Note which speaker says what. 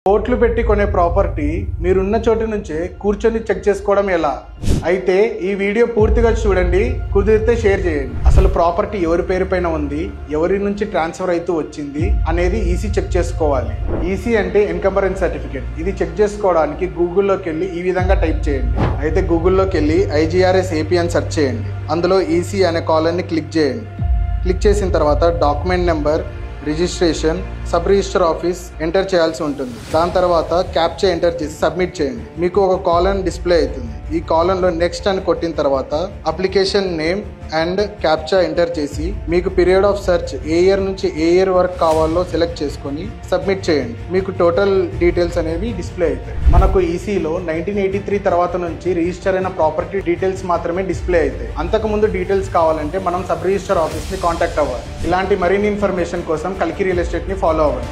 Speaker 1: కోట్లు పెట్టి కొనే ప్రాపర్టీ మీరున్న చోటు నుంచే కూర్చొని చెక్ చేసుకోవడం ఎలా? అయితే ఈ వీడియో పూర్తిగా చూడండి, కుదిరితే షేర్ చేయండి. అసలు ప్రాపర్టీ ఎవరి పేరు పైన ఉంది, ఎవరి నుంచి ట్రాన్స్ఫర్ అవుతూ వచ్చింది అనేది ఈసీ చెక్ చేసుకోవాలి. ఈసీ అంటే ఎన్కంబరెన్స్ సర్టిఫికేట్. ఇది చెక్ చేసుకోవడానికి గూగుల్లోకి వెళ్ళి ఈ విధంగా టైప్ చేయండి. అయితే గూగుల్లోకి వెళ్ళి IGRS AP అని సెర్చ్ చేయండి. అందులో ఈసీ అనే కాలన్ని క్లిక్ చేయండి. క్లిక్ చేసిన తర్వాత document number, registration, sub register office enter చేయాల్సి ఉంటుంది. దాని తర్వాత క్యాప్చా ఎంటర్ చేసి సబ్మిట్ చేయండి. మీకు ఒక కాలన్ డిస్ప్లే అవుతుంది. ఈ కాలన్లో నెక్స్ట్ అని కొట్టిన తర్వాత application name and captcha enter చేసి మీకు period of search A year నుంచి ఏ ఇయర్ వరకు కావాలో సెలెక్ట్ చేసుకొని సబ్మిట్ చేయండి. మీకు టోటల్ డీటెయిల్స్ అనేవి డిస్ప్లే అవుతాయి. మనకు ఈసీలో 1983 తర్వాత నుంచి రిజిస్టర్ అయిన ప్రాపర్టీ డీటెయిల్స్ మాత్రమే డిస్ప్లే అవుతాయి. అంతకుముందు డీటెయిల్స్ కావాలంటే మనం సబ్ రిజిస్టర్ ఆఫీస్ని కాంటాక్ట్ అవ్వాలి. ఇలాంటి మరిన్ని ఇన్ఫర్మేషన్ కోసం కల్కి రియల్ ఎస్టేట్ని ఫాలో అవ్వండి.